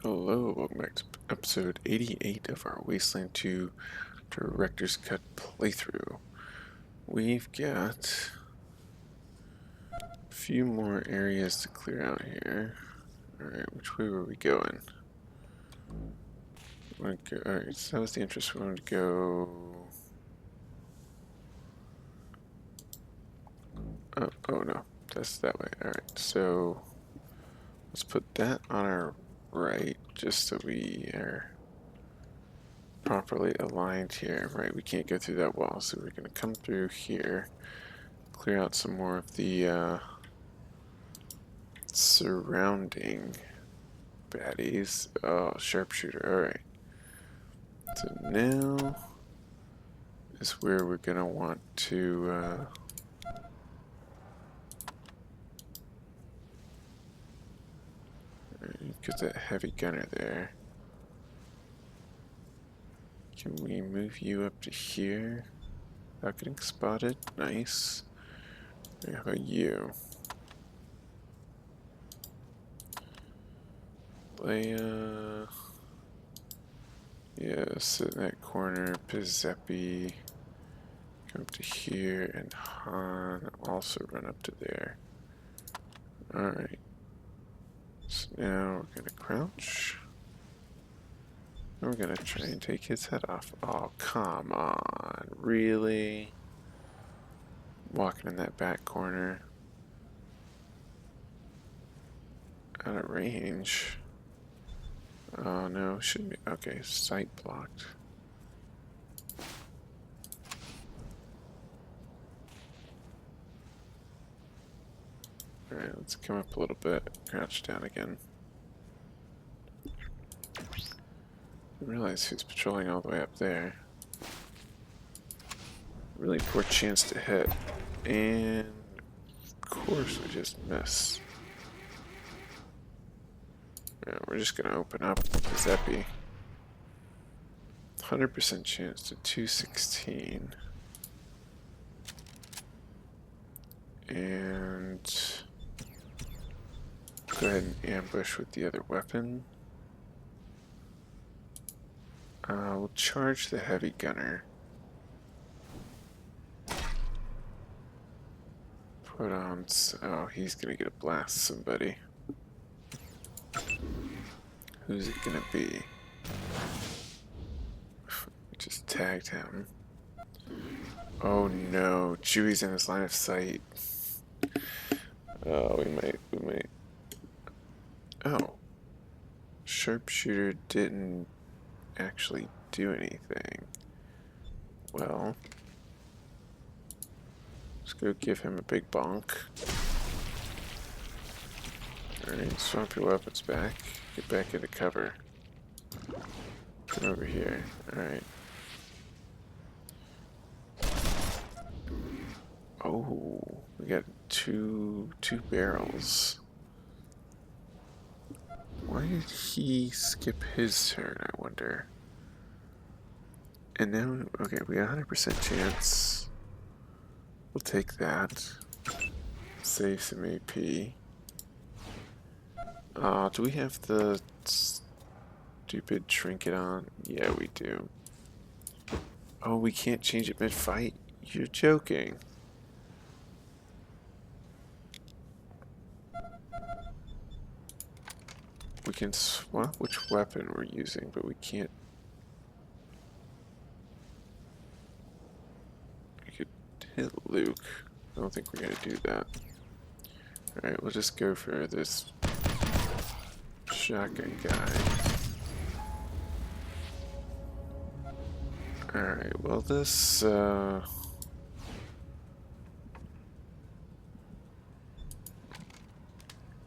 Hello, welcome back to episode 88 of our Wasteland 2 Director's Cut playthrough. We've got a few more areas to clear out here. Alright, which way were we going? Alright, so that was the interest. We wanted to go... Oh no, that's that way. Alright, so let's put that on our right, just so we are properly aligned here. Right, we can't go through that wall, so we're going to come through here, clear out some more of the surrounding baddies. Oh, sharpshooter. Alright. So now is where we're going to want to get that heavy gunner there. Can we move you up to here without getting spotted? Nice. How about you? Leia. Yeah, sit in that corner. Pizzepi. Come up to here, and Han also run up to there. Alright. So now we're gonna crouch. And we're gonna try and take his head off. Oh, come on. Really? Walking in that back corner. Out of range. Oh no, shouldn't be. Okay, sight blocked. Alright, let's come up a little bit. Crouch down again. I realize who's patrolling all the way up there. Really poor chance to hit. And of course we just miss. Yeah, we're just gonna open up the Zeppy. 100% chance to 216. And go ahead and ambush with the other weapon. We'll charge the heavy gunner. Put on. Oh, he's gonna get a blast somebody. Who's it gonna be? Just tagged him. Oh no, Chewie's in his line of sight. Oh, we might. Oh. Sharpshooter didn't actually do anything. Well, let's go give him a big bonk. Alright, swap your weapons back. Get back into cover. Come over here. Alright. Oh, we got two barrels. Why did he skip his turn, I wonder? And now, okay, we got 100% chance. We'll take that. Save some AP. Do we have the stupid trinket on? Yeah, we do. Oh, we can't change it mid-fight? You're joking. We can swap which weapon we're using, but we can't. We could hit Luke. I don't think we're gonna do that. Alright, we'll just go for this shotgun guy. Alright, well this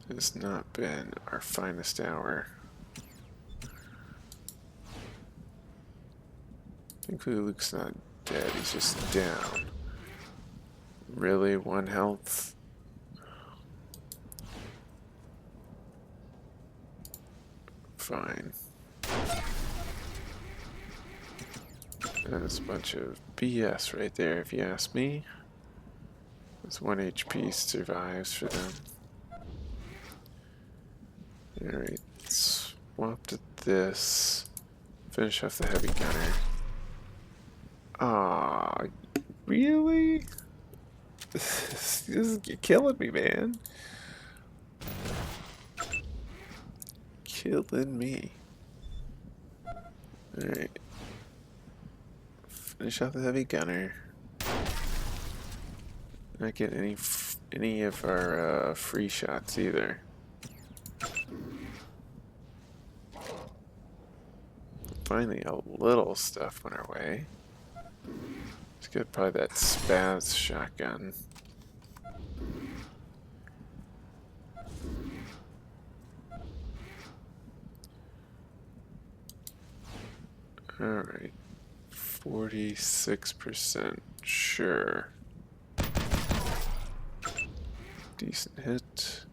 has not been our finest hour. Thankfully Luke's not dead, he's just down. Really? 1 health? Fine. That's a bunch of BS right there, if you ask me. This 1 HP survives for them. Alright, swap to this. Finish off the heavy gunner. Ah, really? You're killing me, man. Killing me. Alright. Finish off the heavy gunner. Not get any of our free shots either. Finally, a little stuff went our way. Let's get probably that spaz shotgun. Alright. 46%. Sure. Decent hit.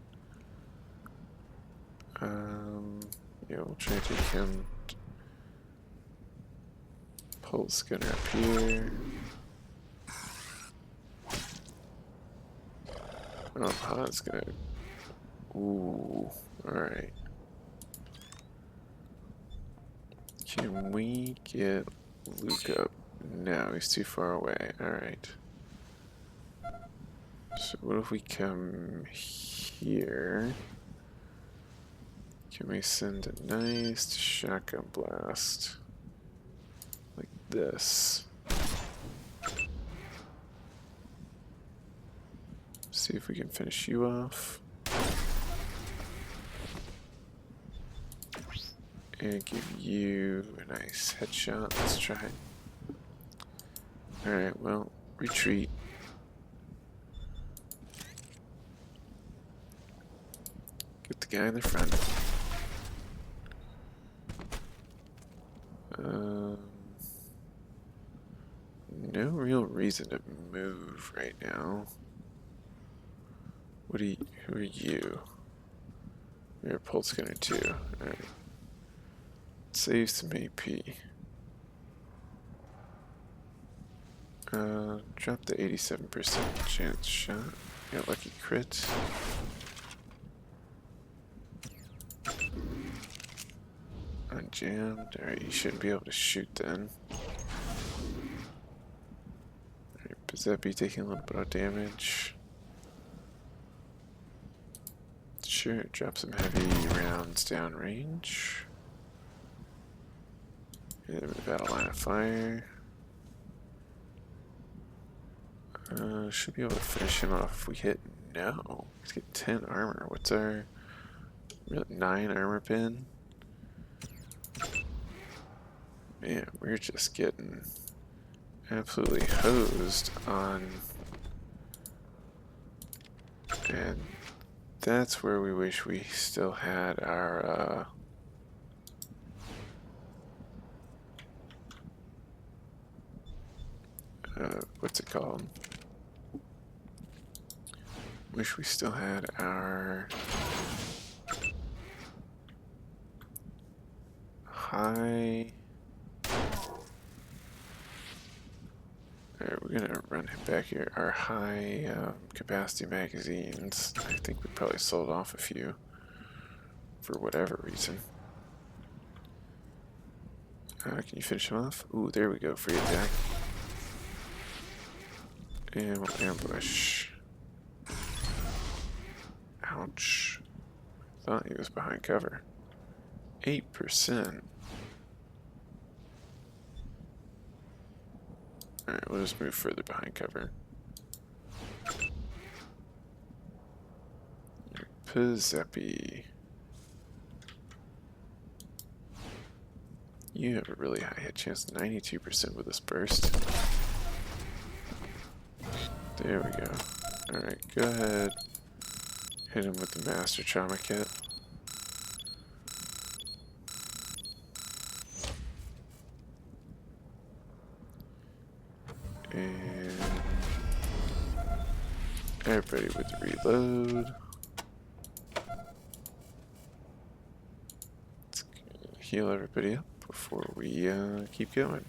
Yeah, we'll try to take him. Pulse gunner up here. Oh, Han's gonna. Ooh, alright. Can we get Luke up? No, he's too far away. Alright. So, what if we come here? Can we send a nice shotgun blast? Like this. See if we can finish you off. And give you a nice headshot. Let's try it. Alright, well, retreat. Get the guy in the front. No real reason to move right now. Who are you? You're a pulse gunner too. Alright. Save some AP. Drop the 87% chance shot. Got lucky crit. Unjammed. Alright, you shouldn't be able to shoot then. Alright, Pizzepi taking a little bit of damage. Sure, drop some heavy rounds downrange. Hit him with battle line of fire. Should be able to finish him off if we hit. No. Let's get 10 armor. What's our 9 armor pin? Man, we're just getting absolutely hosed on. And that's where we wish we still had our what's it called? Wish we still had our high. Alright, we're gonna run him back here. Our high capacity magazines. I think we probably sold off a few for whatever reason. Can you finish him off? Ooh, there we go. Free attack. And we'll ambush. Ouch. Thought he was behind cover. 8%. Alright, we'll just move further behind cover. Pizzepi. You have a really high hit chance, 92% with this burst. There we go. Alright, go ahead. Hit him with the Master Trauma Kit. And everybody with the reload. Let's heal everybody up before we keep going.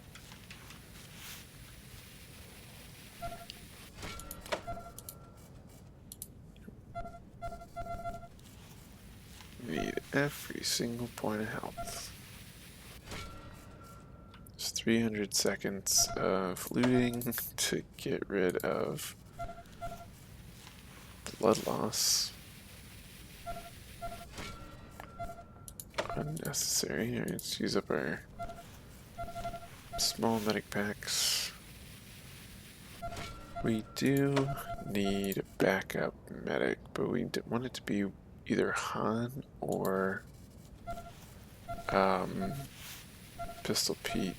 Need every single point of health. It's 300 seconds of looting to get rid of blood loss. Unnecessary. Alright, let's use up our small medic packs. We do need a backup medic, but we want it to be either Han or Pistol Pete,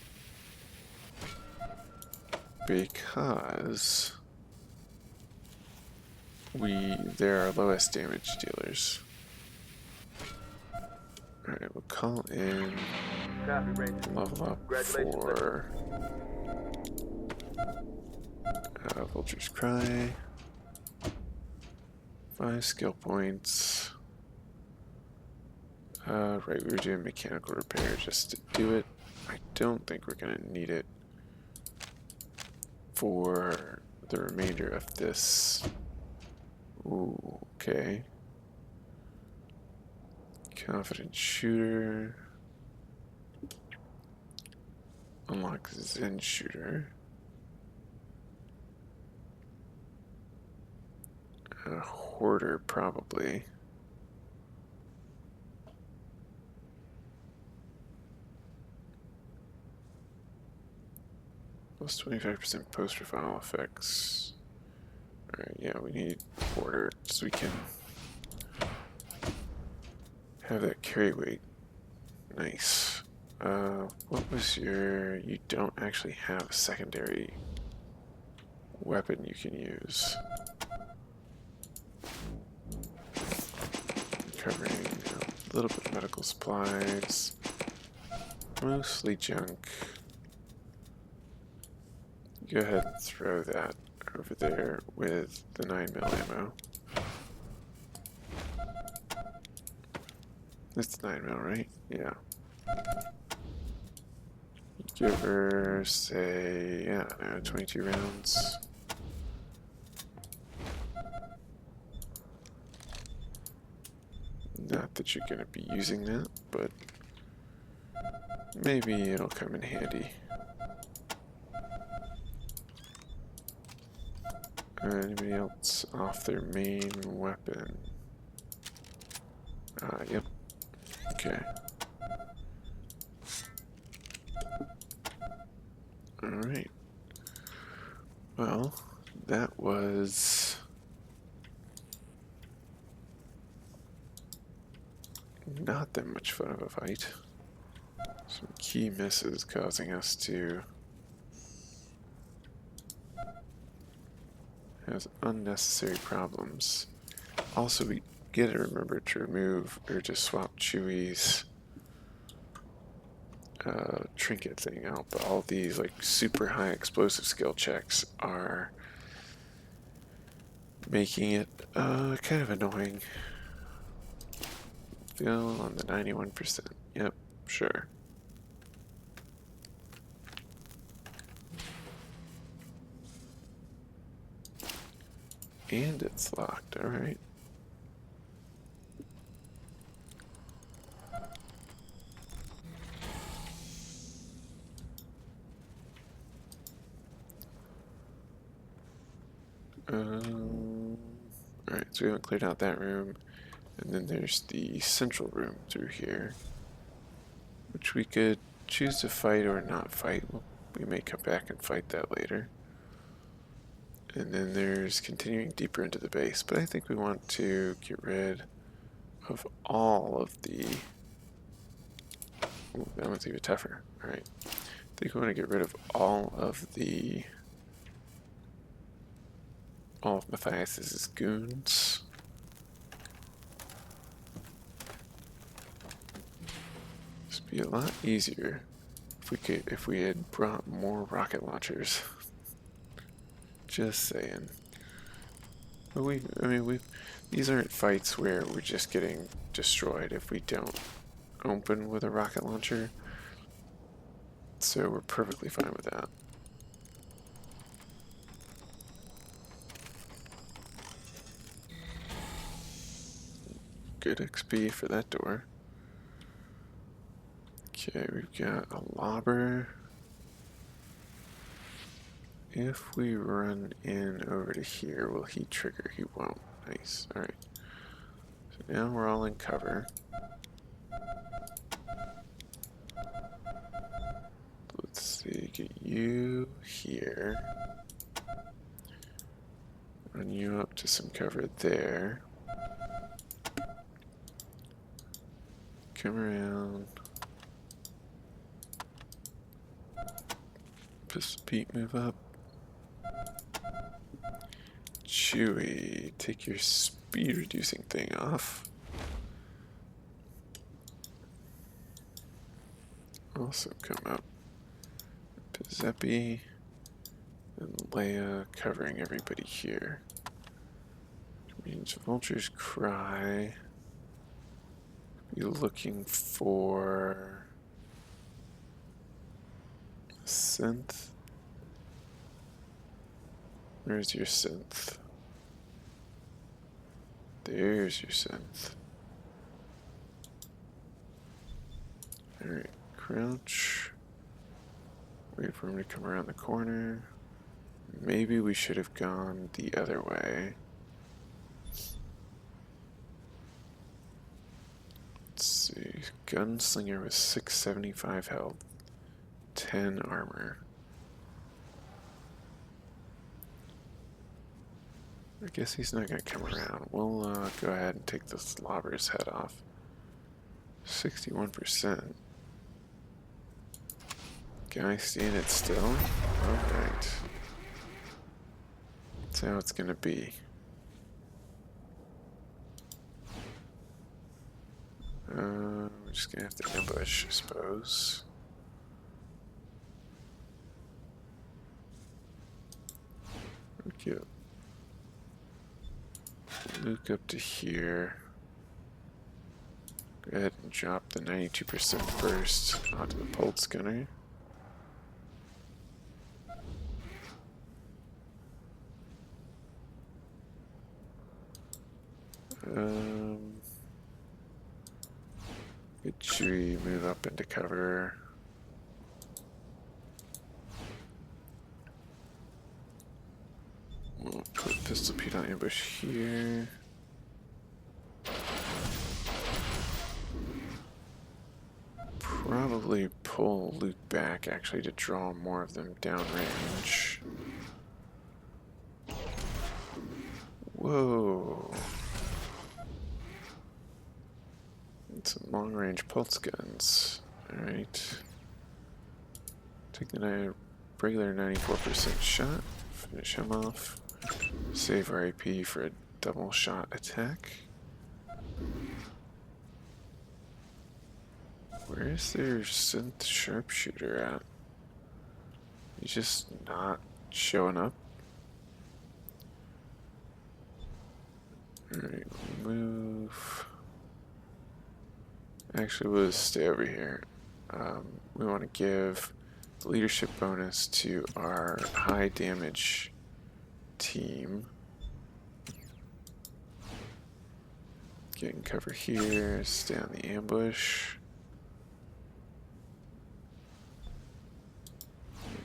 because they're our lowest damage dealers. Alright, we'll call in level up for Vulture's Cry. 5 skill points. Right, we were doing mechanical repair just to do it. I don't think we're gonna need it for the remainder of this. Ooh, okay. Confident shooter. Unlock Zen shooter. A hoarder, probably. Plus 25% poster file effects. Alright, yeah, we need hoarder so we can have that carry weight. Nice. What was your... You don't actually have a secondary weapon you can use. Covering a little bit of medical supplies. Mostly junk. Go ahead and throw that over there with the 9mm ammo. It's 9mm, right? Yeah. Give her, say, yeah, 22 rounds. Not that you're going to be using that, but maybe it'll come in handy. Anybody else off their main weapon? Yep. Okay. Alright. Well, that was not that much fun of a fight. Some key misses causing us to have unnecessary problems. Also, we gotta remember to remove or to swap Chewie's trinket thing out, but all these like super high explosive skill checks are making it kind of annoying. Still on the 91%. Yep, sure. And it's locked, alright. Alright, so we haven't cleared out that room. And then there's the central room through here, which we could choose to fight or not fight. We may come back and fight that later. And then there's continuing deeper into the base, but I think we want to get rid of all of the... Ooh, that one's even tougher. Alright. I think we want to get rid of all of Matthias's goons. This would be a lot easier if we had brought more rocket launchers. Just saying. But these aren't fights where we're just getting destroyed if we don't open with a rocket launcher. So we're perfectly fine with that. Good XP for that door. Okay, we've got a lobber. If we run in over to here, will he trigger? He won't. Nice. Alright. So now we're all in cover. Let's see, get you here. Run you up to some cover there. Come around. Pistol Pete, move up. Chewy, take your speed reducing thing off. Also come up. Pizepi and Leia covering everybody here. Which means vultures cry. Be looking for synth. Where's your synth? There's your synth. Alright, crouch. Wait for him to come around the corner. Maybe we should have gone the other way. Let's see. Gunslinger with 675 health, 10 armor. I guess he's not going to come around. We'll go ahead and take this lobber's head off. 61%. Guy standing still? Alright. That's how it's going to be. We're just going to have to ambush, I suppose. Okay. Luke up to here. Go ahead and drop the 92% burst onto the pulse gunner. Good tree, move up into cover. We'll put Pistol Pete on ambush here. Probably pull Luke back actually to draw more of them downrange. Whoa. And some long range pulse guns. Alright. Take the regular 94% shot. Finish him off. Save our AP for a double shot attack. Where is their synth sharpshooter at? He's just not showing up. Alright, move. Actually, we'll stay over here. We want to give the leadership bonus to our high damage team. Get in cover here, stay on the ambush.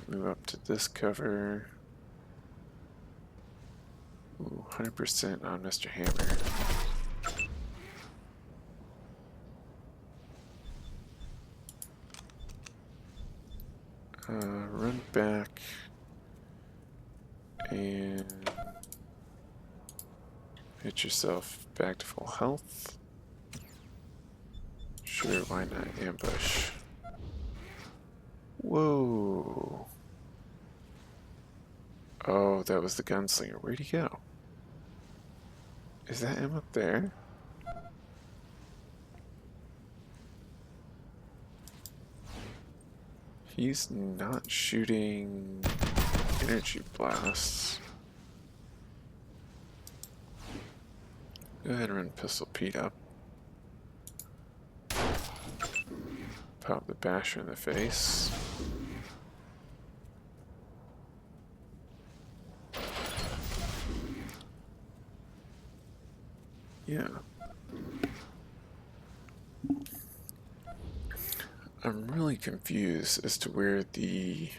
Move up to this cover. Ooh, 100% on Mr. Hammer. Run back and hit yourself back to full health. Sure, why not ambush? Whoa. Oh, that was the gunslinger. Where'd he go? Is that him up there? He's not shooting energy blasts. Go ahead and run Pistol Pete up. Pop the basher in the face. Yeah. I'm really confused as to where the...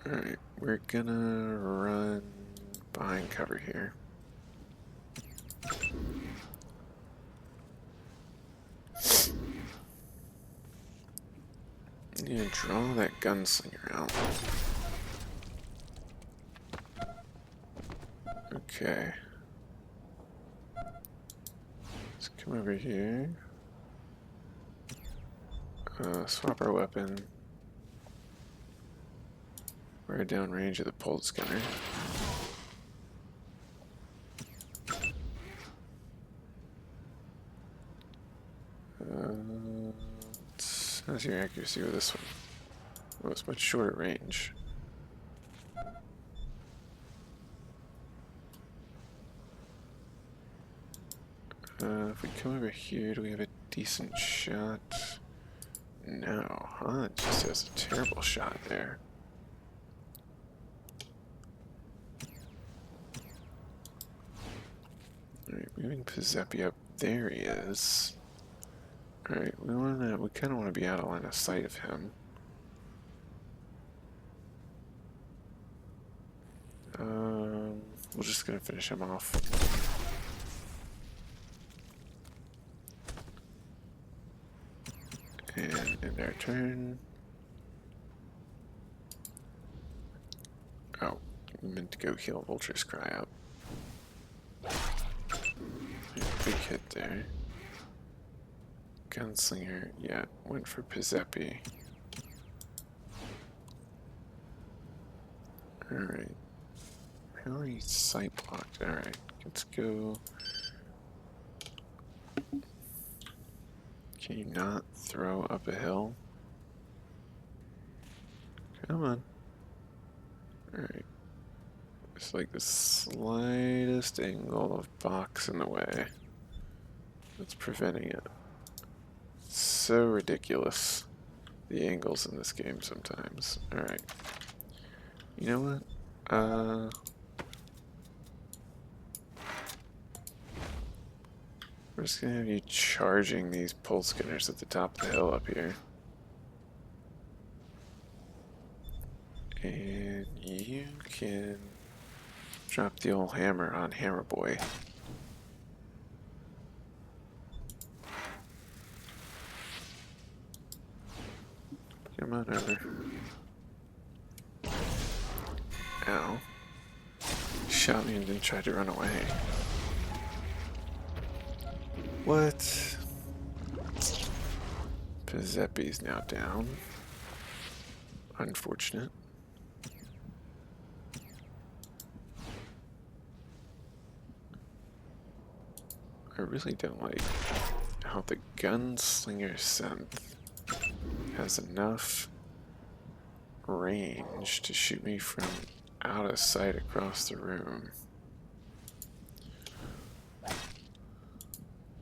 Alright, we're gonna run behind cover here. Yeah, draw that gunslinger out. Okay. Let's come over here. Swap our weapon. We're downrange of the pulse gunner. How's your accuracy with this one? Oh, it's much shorter range. If we come over here, do we have a decent shot? No, huh? It just has a terrible shot there. Alright, moving Pizepi up. There he is. Alright, we kind of want to be out of line of sight of him. We're just gonna finish him off. And end our turn. Oh, we meant to go heal Vulture's Cry out. Big hit there. Gunslinger, yeah, went for Pizepi. Alright. How are you sight blocked? Alright, let's go. Can you not throw up a hill? Come on. Alright. It's like the slightest angle of box in the way that's preventing it. So ridiculous, the angles in this game sometimes. Alright. You know what? We're just gonna have you charging these pulse skinners at the top of the hill up here. And you can drop the old hammer on Hammer Boy. Come on over. Ow. Shot me and then tried to run away. What? Pizepi's now down. Unfortunate. I really don't like how the gunslinger synth has enough range to shoot me from out of sight across the room.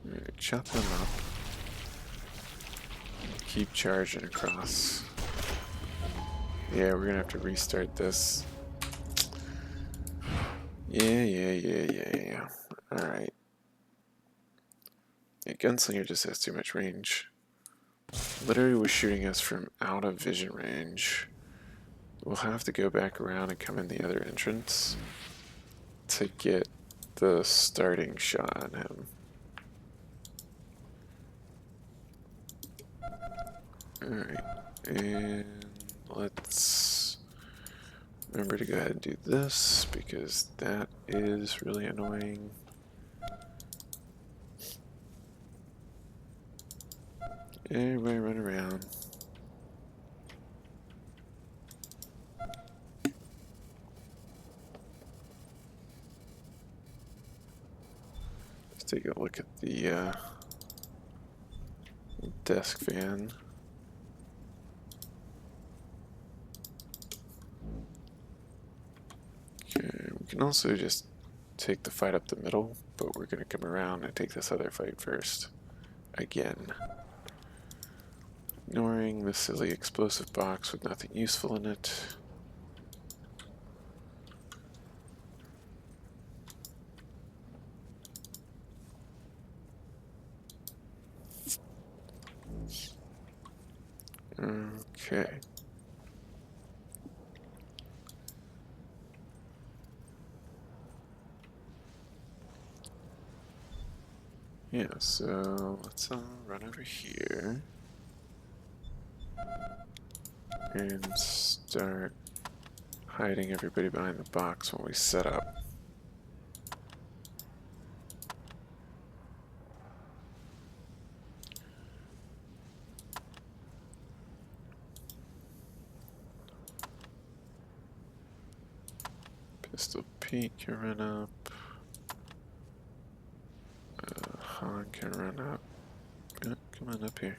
Alright, chop them up. Keep charging across. Yeah, we're gonna have to restart this. Yeah. Alright. Yeah, Gunslinger just has too much range. Literally was shooting us from out of vision range. We'll have to go back around and come in the other entrance to get the starting shot on him. Alright, and let's remember to go ahead and do this because that is really annoying. Everybody run around. Let's take a look at the desk fan. Okay, we can also just take the fight up the middle, but we're going to come around and take this other fight first. Again. Ignoring the silly explosive box with nothing useful in it. Okay. Yeah, so let's run over here and start hiding everybody behind the box when we set up. Pistol Pete can run up. Han can run up. Come on up here.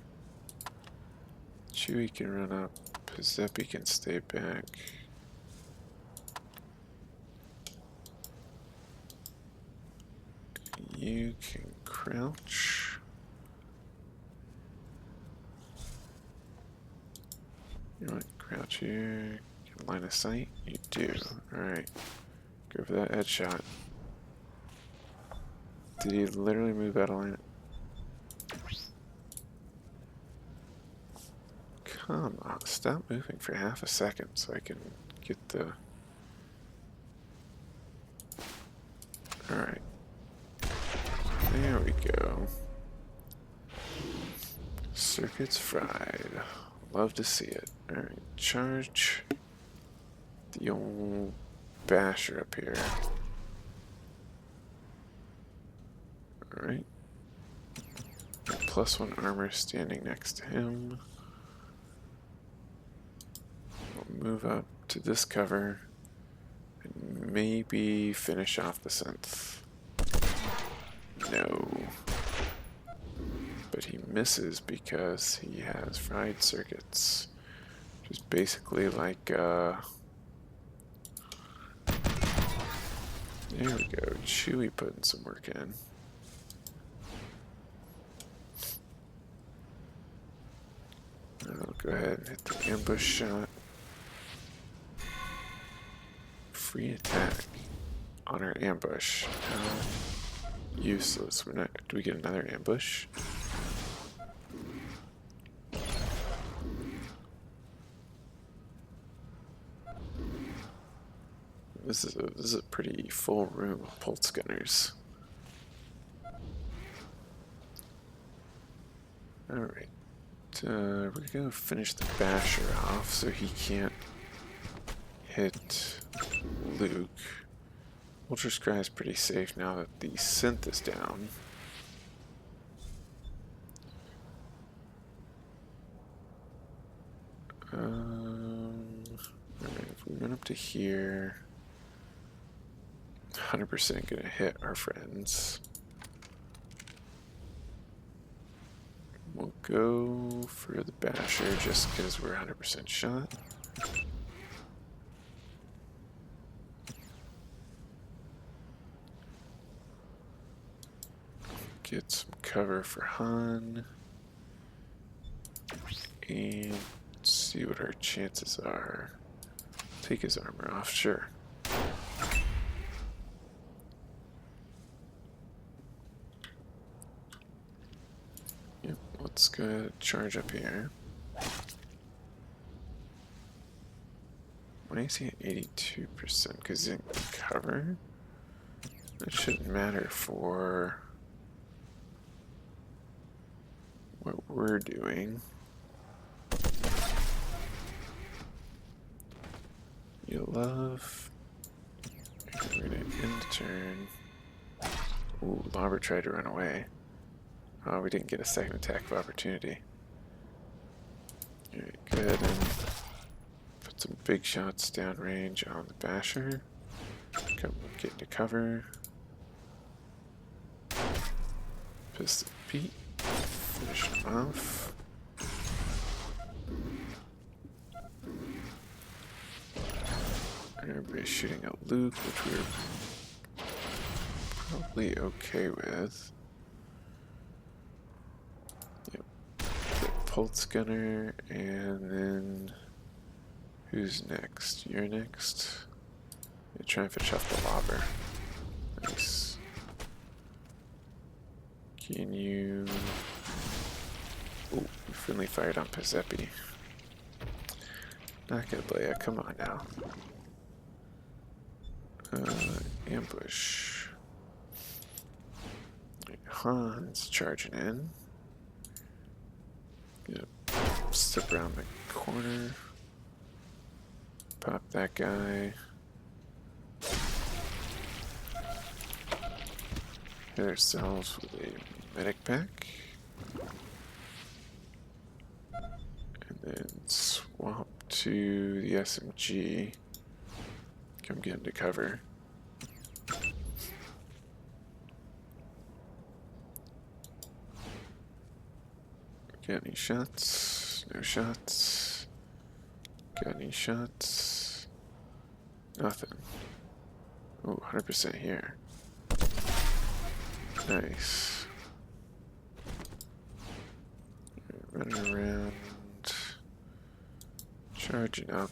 Chewie can run up. Giuseppe can stay back. You can crouch. You want to crouch here? Get line of sight? You do. Alright. Go for that headshot. Did he literally move out of line? Come on, stop moving for half a second so I can get the... Alright. There we go. Circuits fried. Love to see it. Alright, charge the old basher up here. Alright. +1 armor standing next to him. We'll move up to this cover and maybe finish off the synth. No. But he misses because he has fried circuits. Which is basically like, there we go, Chewie putting some work in. I'll go ahead and hit the ambush shot. Free attack on our ambush. Useless. We're not. Do we get another ambush? This is a pretty full room of pulse gunners. All right. We're gonna finish the basher off so he can't hit Luke. Ultra Scry is pretty safe now that the synth is down. Alright, if we run up to here, 100% gonna hit our friends. We'll go for the basher just because we're 100% shot. Get some cover for Han. And see what our chances are. Take his armor off, sure. Yep, let's go ahead and charge up here. Why is he at 82%? Because he didn't cover? That shouldn't matter for what we're doing. You love. We're gonna end the turn. Ooh, Lobber tried to run away. Oh, we didn't get a second attack of opportunity. Alright, go ahead and put some big shots downrange on the basher. Come get into cover. Pistol Pete. Finish him off. Everybody's shooting at Luke, which we're probably okay with. Yep. The pulse gunner, and then who's next? You're next. Yeah, try and finish off the lobber. Nice. Can you Ooh, we friendly fired on Pizepi. Not good, Leia. Come on now. Ambush. Han's charging in. Gonna step around the corner. Pop that guy. Hit ourselves with a medic pack. And then swap to the SMG. Come get into cover. Got any shots? No shots. Got any shots? Nothing. Oh, 100% here. Nice. Running around. Charging up.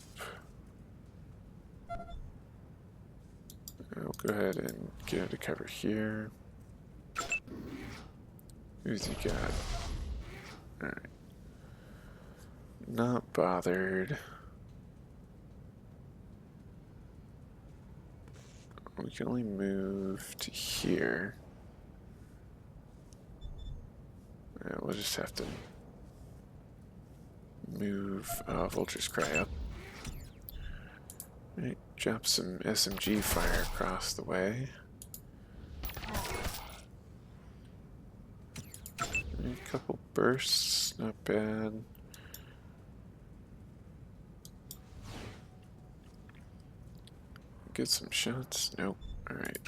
I'll go ahead and get into cover here. Who's he got? Alright. Not bothered. We can only move to here. We'll just have to move Vulture's Cry up. Right, drop some SMG fire across the way. A couple bursts, not bad. Get some shots. Nope. Alright.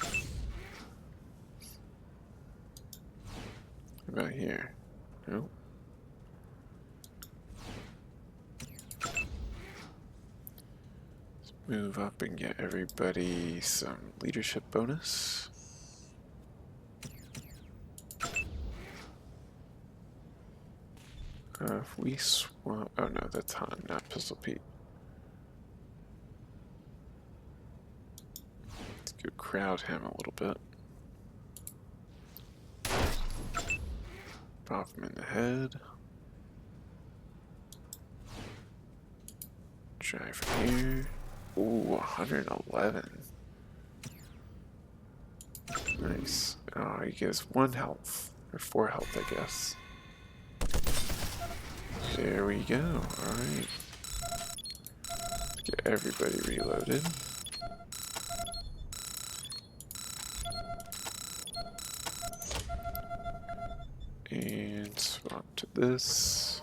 What about here? Nope. Let's move up and get everybody some leadership bonus. If we swap... Oh no, that's Han, not Pistol Pete. Let's go crowd him a little bit. Pop him in the head. Try from here. Ooh, 111. Nice. Oh, he gets 1 health. Or 4 health, I guess. There we go. Alright. Get everybody reloaded. And swap to this.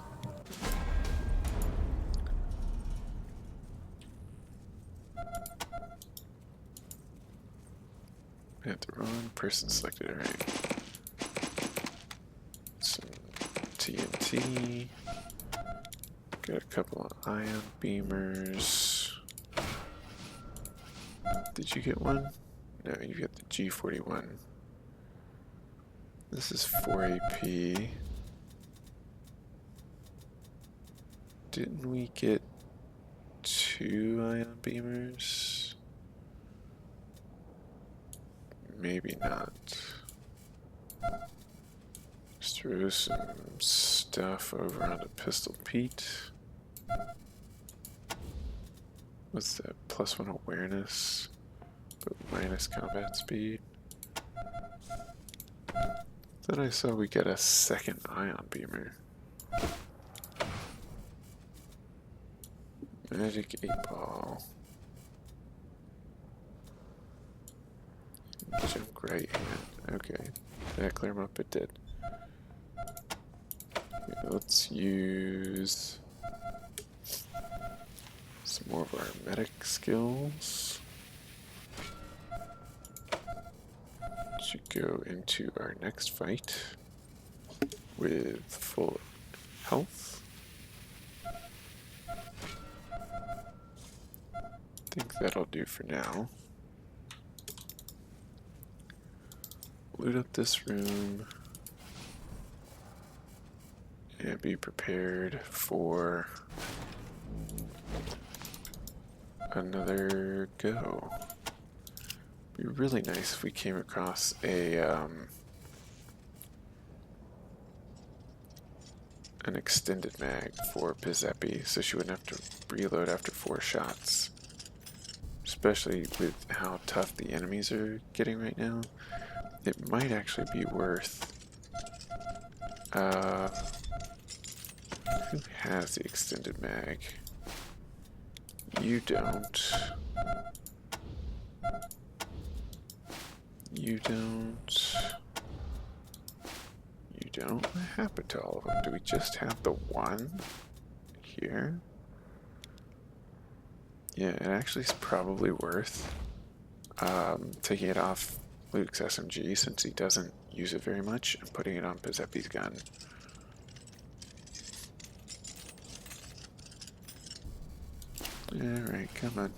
Hit the wrong person selected. Alright. Some TNT. Got a couple of ion beamers. Did you get one? No, you got the G41. This is 4 AP. Didn't we get 2 ion beamers? Maybe not. Just throw some stuff over onto Pistol Pete. What's that? +1 awareness, but minus combat speed. Thought I saw we get a second ion beamer. Magic 8-ball. Jump right hand. Okay. Did that clear him up? It did. Okay, let's use some more of our medic skills. Should go into our next fight with full health. I think that'll do for now. Loot up this room and be prepared for another go. Be really nice if we came across a an extended mag for Pizepi so she wouldn't have to reload after 4 shots. Especially with how tough the enemies are getting right now. It might actually be worth... who has the extended mag? You don't. You don't. You don't. What happened to all of them? Do we just have the one here? Yeah, it actually is probably worth taking it off Luke's SMG since he doesn't use it very much and putting it on Pizepi's gun. Alright, come on.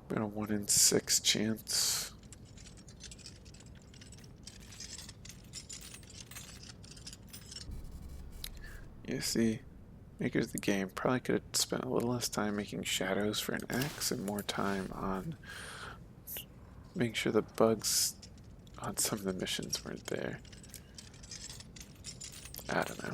About a 1 in 6 chance. You see, makers of the game probably could have spent a little less time making shadows for an axe and more time on making sure the bugs on some of the missions weren't there. I don't know.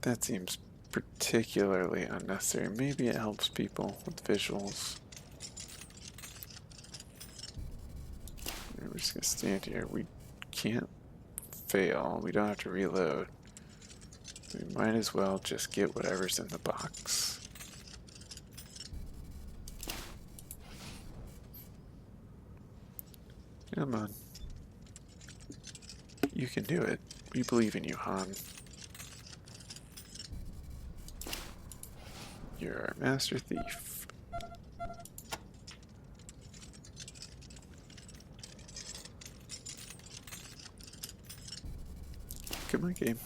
That seems particularly unnecessary. Maybe it helps people with visuals. We're just gonna stand here. We can't fail. We don't have to reload. We might as well just get whatever's in the box. Come on. You can do it. We believe in you, Han. You're our master thief. Come on, game.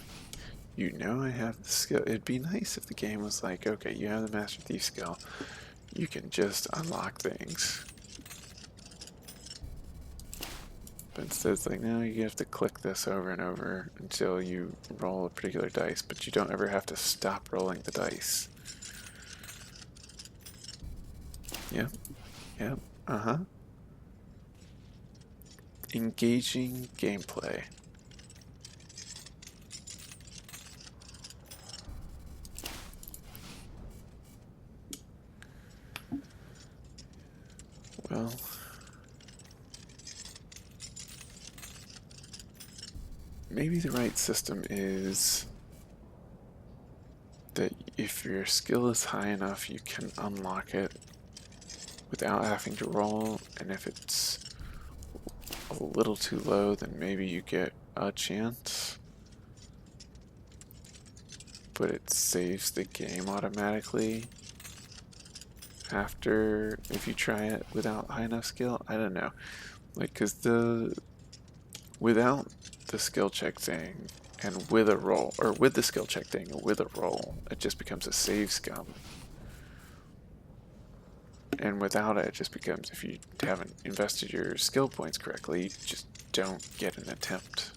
You know I have the skill. It'd be nice if the game was like, okay, you have the master thief skill. You can just unlock things. But instead it's like, no, you have to click this over and over until you roll a particular dice, but you don't ever have to stop rolling the dice. Yep, yep, uh-huh. Engaging gameplay. Well... maybe the right system is that if your skill is high enough, you can unlock it without having to roll, and if it's a little too low, then maybe you get a chance. But it saves the game automatically after if you try it without high enough skill. I don't know. Like, cause without the skill check thing and with a roll, or with the skill check thing and with a roll, it just becomes a save scum. And without it, it just becomes, if you haven't invested your skill points correctly, you just don't get an attempt.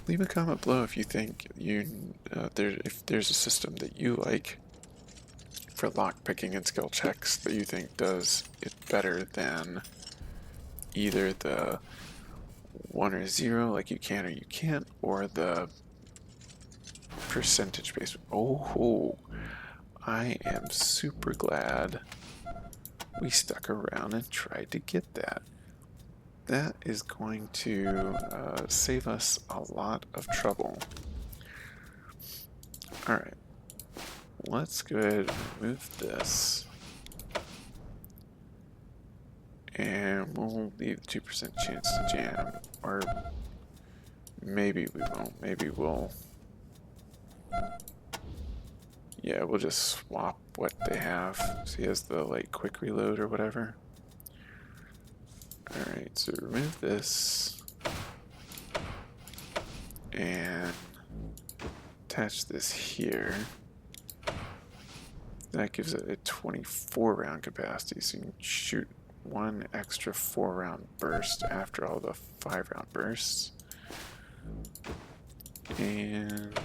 Leave a comment below if you think if there's a system that you like for lock picking and skill checks that you think does it better than either the 1 or 0, like you can or you can't, or the percentage based. Oh, I am super glad we stuck around and tried to get that. That is going to save us a lot of trouble. Alright, let's go ahead and remove this. And we'll leave the 2% chance to jam. Or maybe we won't. Maybe we'll... yeah, we'll just swap what they have. So he has the like quick reload or whatever. Alright, so remove this. And attach this here. That gives it a 24 round capacity, so you can shoot 1 extra 4 round burst after all the 5 round bursts. And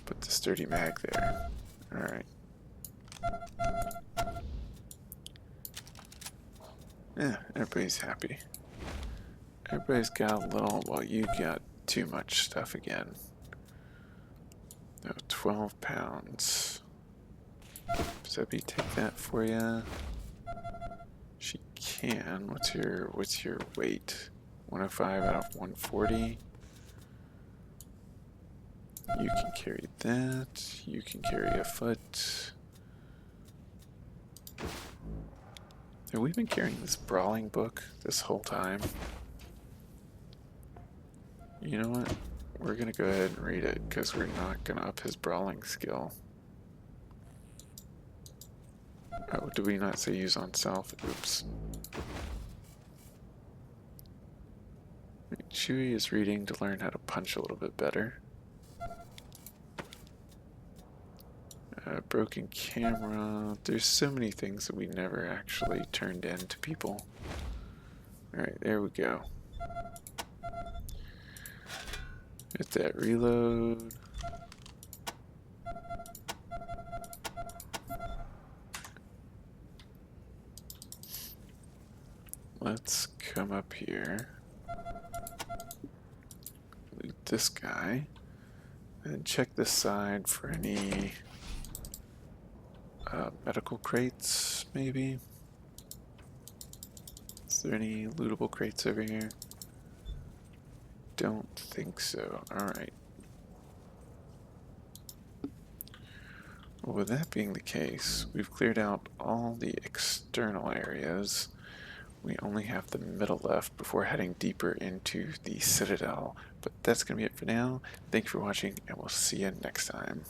put the sturdy mag there. Alright. Yeah, everybody's happy. Everybody's got a little, well, you got too much stuff again. No, 12 pounds. Zebby, take that for you. She can. What's your weight? 105 out of 140. You can carry that. You can carry a foot. Have we been carrying this brawling book this whole time? You know what? We're gonna go ahead and read it because we're not gonna up his brawling skill. Oh, did we not say use on self? Oops. Chewie is reading to learn how to punch a little bit better. Broken camera. There's so many things that we never actually turned in to people. Alright, there we go. Get that reload. Let's come up here. Loot this guy. And check this side for any medical crates, maybe? Is there any lootable crates over here? Don't think so. Alright. Well, with that being the case, we've cleared out all the external areas. We only have the middle left before heading deeper into the Citadel. But that's going to be it for now. Thank you for watching, and we'll see you next time.